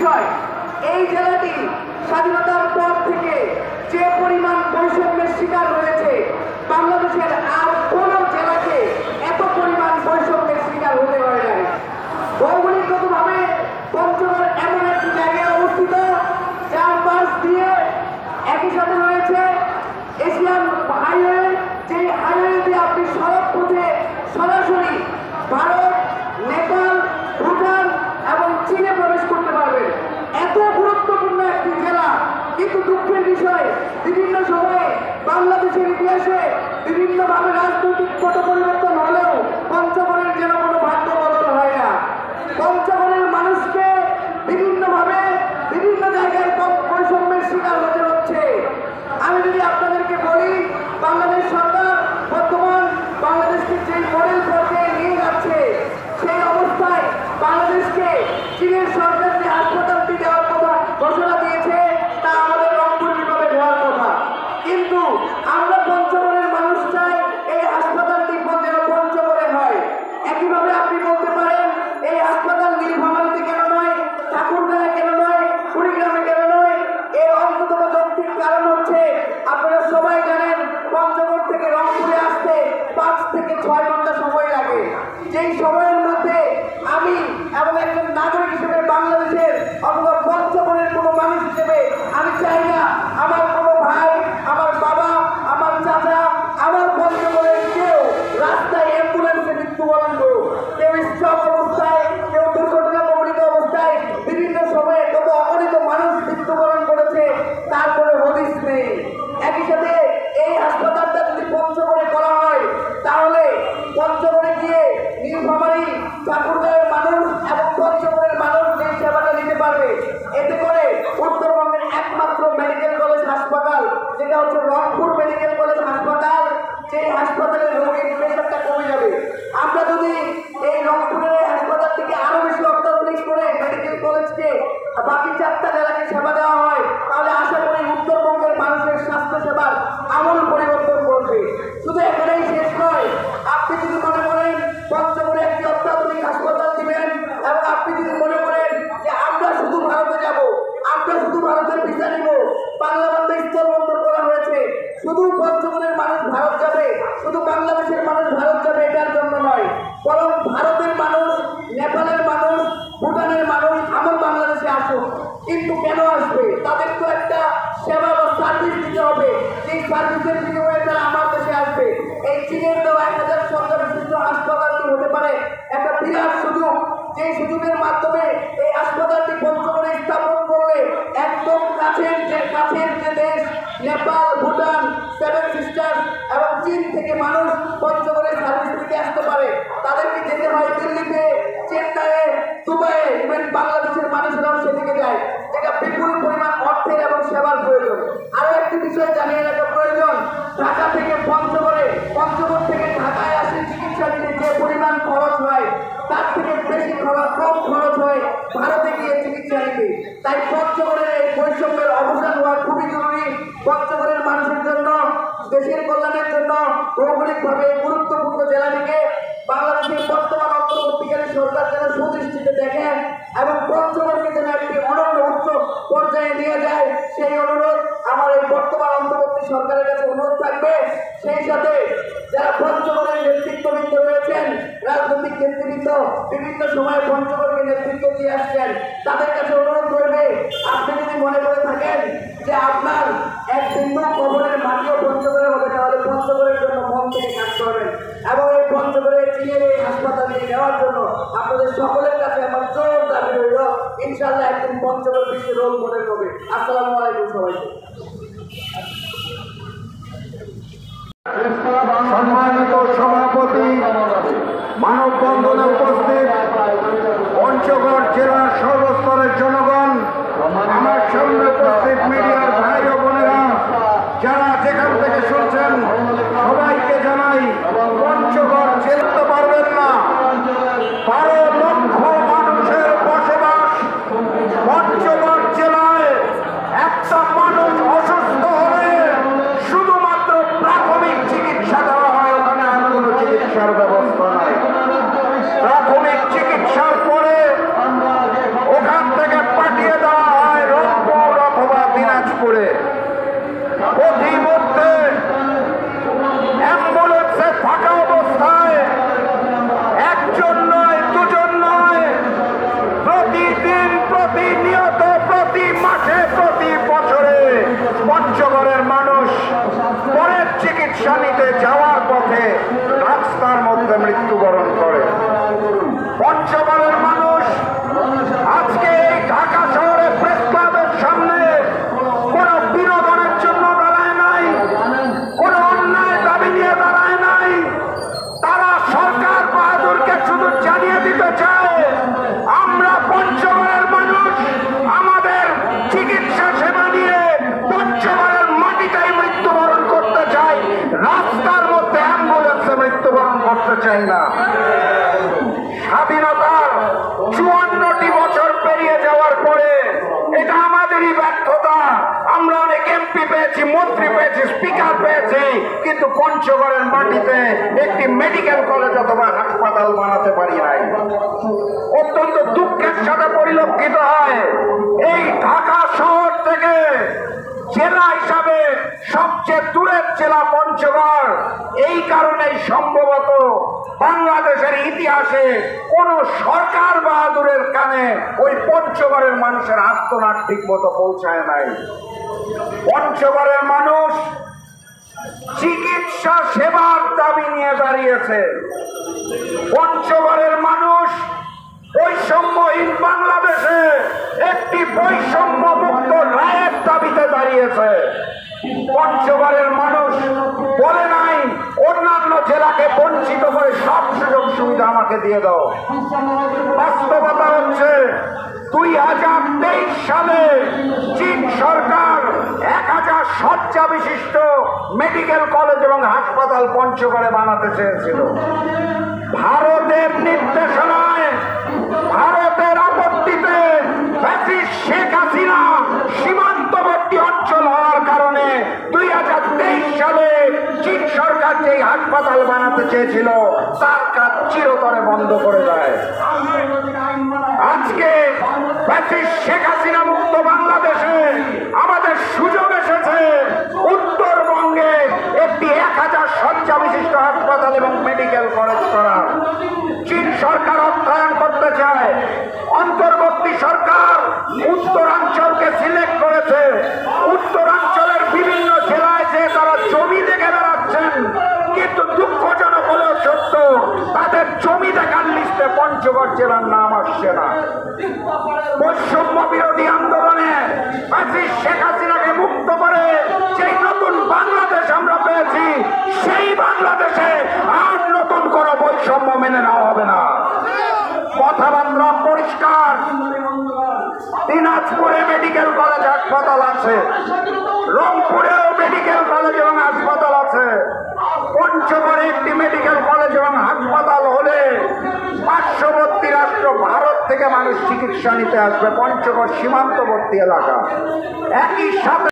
বিষয়, এই জেলাটি স্বাধীনতার পর থেকে যে পরিমাণ বৈষম্যের শিকার হয়েছে, বাংলাদেশের আর কোন জেলাকে এত পরিমাণ বৈষম্যের শিকার হতে হয় নাই। ভৌগোলিকগতভাবে পঞ্চগড় এমন একটি জায়গায় অবস্থিত যার পাশ দিয়ে একই সাথে রয়েছে এশিয়ান হাইওয়ে, যে হাইওয়ে দিয়ে আপনি সড়ক পথে সরাসরি ভারত, নেপাল, ভুটান এবং চীনে প্রবেশ করতে পারবেন। এত গুরুত্বপূর্ণ একটি জেলা, কিন্তু দুঃখের বিষয় বিভিন্ন সময়ে বাংলাদেশের ইতিহাসে বিভিন্নভাবে রাজনৈতিক পট পরিবর্তন হলেও পঞ্চগড়ের যেন কোনো ভাগ্য বদল হয় না। পঞ্চগড়ের মানুষকে বিভিন্নভাবে বিভিন্ন জায়গায় বৈষম্যের শিকার হতে হচ্ছে। আমি যদি আপনাদেরকে বলি, বাংলাদেশ সরকার বর্তমান বাংলাদেশকে যে মডেল পর্যায়ে নিয়ে যাচ্ছে, সেই অবস্থায় বাংলাদেশকে চীনের সরকার যে হাসপাতালটি দেওয়ার কথা ঘোষণা দিয়েছে, তা আমাদের রংপুর বিভাগে দেওয়ার কথা। কিন্তু আমরা পঞ্চগড়ের মানুষ চাই এই হাসপাতালটি যেন পঞ্চগড়ে হয়। একইভাবে আপনি বলতে পারেন এই হাসপাতাল নীলফামারীতে কেন নয়, ঠাকুরগাঁয়ে কেন নয়, কুড়িগ্রামে কেন নয়? এর অন্যতম যৌক্তিক কারণ হচ্ছে, আপনারা সবাই জানেন পঞ্চগড় থেকে রংপুরে আসতে 5 থেকে 6 ঘন্টা সময় লাগে। যেই সময়ের মধ্যে আমি এবং একজন নাগরিক হিসেবে বাংলাদেশের অথবা পঞ্চগড়ের কোনো মানুষ হিসেবে আমি চাই না আমার কোনো ভাই, আমার বাবা, আমার চাচা, আমার পঞ্চগড়ের কেউ রাস্তায় অ্যাম্বুলেন্সে মৃত্যুবরণ করুক। কেউ স্ট্রোক অবস্থায়, কেউ দুর্ঘটনা কবলিত অবস্থায়, বিভিন্ন সময়ে কত অগণিত মানুষ মৃত্যুবরণ করেছে, তারপরে হদিস নেই। একই সাথে এই হাসপাতালটা যদি পঞ্চগড়ে করা হয়, তাহলে পঞ্চগড়ে গিয়ে নীলফামারী, ঠাকুরগাঁয়ের মানুষ এবং পঞ্চগড়ের মানুষ যে সেবাটা নিতে পারবে। এতে করে উত্তরবঙ্গের একমাত্র মেডিকেল কলেজ হাসপাতাল, যেটা হচ্ছে রংপুর মেডিকেল কলেজ হাসপাতাল, সেই হাসপাতালের রোগীর প্রেশারটা কমে যাবে। আমরা যদি এই রংপুরের হাসপাতালটিকে আরো বেশি অত্যাধুনিক করে মেডিকেল কলেজকে বাকি 4টা জেলাকে সেবা দেওয়া হয়, তাহলে আশা করি উত্তরবঙ্গের মানুষের স্বাস্থ্য সেবার আমূল পরিবর্তন করবে। শুধু এখানেই শেষ নয়, আপনি যদি মনে করেন পঞ্চগড়ে একটি অত্যাধুনিক হাসপাতাল দিবেন এবং আপনি যদি মনে করেন যে আমরা শুধু ভারতে যাব, আমরা শুধু ভারতের ভিসা নিব, বাংলা বন্দর স্থলবন্দর করা হয়েছে, শুধু পঞ্চগড়ের মানুষ ভারত যাবে, শুধু বাংলাদেশের মানুষ ভারত যাবে এটার জন্য নয়, বরং ভারতের মানুষ, নেপালের মানুষ, ভুটানের মানুষ আমার বাংলাদেশে আসুক। কিন্তু কেন আসবে? তাদের তো একটা সেবা বা সার্ভিস দিতে হবে, সেই সার্ভিসের বিনিময়ে তারা আমার দেশে আসবে। এই চীনের দেওয়া 1000 শয্যা বিশিষ্ট হাসপাতালটি হতে পারে একটা বিরাট সুযোগ, যে সুযোগের মাধ্যমে এই হাসপাতালটি পঞ্চগড়ে স্থাপন করলে একদম কাছের যে দেশ নেপাল, ভুটান, 7 সিস্টার্স এবং চীন থেকে মানুষ পঞ্চগড়ের সার্ভিস থেকে আসতে পারে। তাদেরকে যেতে হয় দিল্লিতে, চেন্নাইয়ে, দুবাইয়ে, ইভেন বাংলাদেশের মানুষেরাও সেদিকে যায়, যেটা বিপুল পরিমাণ অর্থের এবং সেবার প্রয়োজন। আরো একটি বিষয় জানিয়ে রাখা প্রয়োজন, ঢাকা থেকে পঞ্চগড়ে, পঞ্চগড় থেকে ঢাকায় আসে চিকিৎসা নিতে যে পরিমাণ খরচ হয়, তার থেকে বেশি কম খরচ হয় ভারতে গিয়ে চিকিৎসা নিতে। তাই পঞ্চগড়ের এই বৈষম্যের অবসান হওয়া খুবই জরুরি। পঞ্চগড়ের মানুষের জন্য, দেশের কল্যাণের জন্য ভৌগোলিকভাবে গুরুত্বপূর্ণ জেলাটিকে বাংলাদেশের বর্তমান অন্তর্বর্তীকালীন সরকার যেন সুদৃষ্টিতে দেখেন এবং পঞ্চগড়কে যেন একটি অনন্য উচ্চ পর্যায়ে নিয়ে যায়, সেই অনুরোধ আমার এই বর্তমান অন্তর্বর্তী সরকারের কাছে অনুরোধ থাকবে। সেই সাথে যারা পঞ্চগড়ের নেতৃত্ববৃন্দ রয়েছেন, রাজনৈতিক নেতৃবৃন্দ বিভিন্ন সময়ে পঞ্চগড়কে নেতৃত্ব দিয়ে আসছেন, তাদের কাছে অনুরোধ করবে, আপনি যদি মনে করে থাকেন যে আপনার এক বিন্দু কবরের মাটিও পঞ্চগড়ে হবে, তাহলে পঞ্চগড়ের জন্য মন থেকে কাজ করবেন এবং এই পঞ্চগড়ের চীনের এই হাসপাতালে নেওয়ার জন্য আপনাদের সকলের কাছে আমার জোর দাবি রইল। ইনশাআল্লাহ একদিন পঞ্চগড় বিশ্বের রোল মডেল হবে। আসসালামু আলাইকুম সবাইকে। সম্মানিত সভাপতি, মানববন্ধনে উপস্থিত পঞ্চগড় জেলার সর্বস্তরের জনগণ, আমার সামনে উপস্থিত মিডিয়ার ভাই ও বোনেরা, যারা যেখান থেকে শুনছেন সবাইকে জানাই, পঞ্চগড় জেলাতে পারবেন না, 12 লক্ষ মানুষের বসবাস পঞ্চগড় জেলায়। একটা মানুষ অসুস্থ হলে শুধুমাত্র প্রাথমিক চিকিৎসা দেওয়া হয়, ওখানে আর কোনো চিকিৎসার ব্যবস্থা নাই। প্রাথমিক চিকিৎসার পরে ওখান থেকে পাঠিয়ে কিন্তু পঞ্চগড়ের মাটিতে একটি মেডিকেল কলেজ অথবা হাসপাতাল বানাতে পারি নাই। অত্যন্ত দুঃখের সাথে পরিলক্ষিত হয় এই ঢাকা শহর থেকে জেলা হিসাবে সবচেয়ে দূরের জেলা পঞ্চগড়। এই কারণেই সম্ভবত বাংলাদেশের ইতিহাসে কোন সরকার বাহাদুরের কানে ওই পঞ্চগড়ের মানুষের আত্মনাদ ঠিক মতো পৌঁছায় নাই। পঞ্চগড়ের মানুষ চিকিৎসা সেবার দাবি নিয়ে দাঁড়িয়েছে। পঞ্চগড়ের মানুষ বৈষম্যহীন বাংলাদেশে একটি বৈষম্য মুক্ত রায়ের দাবিতে দাঁড়িয়েছে। পঞ্চগড়ের মানুষ বলে নাই অন্যান্য জেলাকে বঞ্চিত করে সব সুযোগ সুবিধা আমাকে দিয়ে দাও। বাস্তবতা হচ্ছে 2023 সালে চীন সরকার 1000 শয্যা বিশিষ্ট মেডিকেল কলেজ এবং হাসপাতাল পঞ্চগড়ে বানাতে চেয়েছিল। ভারতের নির্দেশনায়, ভারতের আপত্তিতে শেখ হাসিনা সীমান্তবর্তী অঞ্চল হওয়ার কারণে 2023 সালে চীন সরকার যে হাসপাতাল বানাতে চেয়েছিল তার কাজ চিরতরে বন্ধ করে দেয়। আজকে শেখ হাসিনা মুক্ত বাংলাদেশে আমাদের সুযোগ এসেছে উত্তরবঙ্গে একটি 1000 শয্যা বিশিষ্ট হাসপাতাল এবং মেডিকেল কলেজ করা। চীন সরকার অর্থায়ন করতে চায়। অন্তর্বর্তী সরকার উত্তরাঞ্চলকে সিলেক্ট করেছে। উত্তরাঞ্চলের বিভিন্ন জেলায় যে তারা জমি দেখে বেড়াচ্ছেন, কিন্তু দুঃখজনক হলেও সত্য তাদের জমি দেখার লিস্টে পঞ্চগড় জেলার নাম আসছে না। বৈষম্য বিরোধী আন্দোলনে শেখ হাসিনাকে মুক্ত করে সেই নতুন বাংলাদেশ আমরা পেয়েছি, সেই বাংলাদেশে আর নতুন কোনো বৈষম্য মেনে নেওয়া হবে না। কথাবার্তা পরিষ্কার। দিনাজপুরে মেডিকেল কলেজ হাসপাতাল আছে, রংপুরেও মেডিকেল কলেজ এবং হাসপাতাল আছে। পঞ্চগড়ে একটি মেডিকেল কলেজ এবং হাসপাতাল হলে পার্শ্ববর্তী রাষ্ট্র ভারত থেকে মানুষ চিকিৎসা নিতে আসবে। পঞ্চগড় সীমান্তবর্তী এলাকা। একই সাথে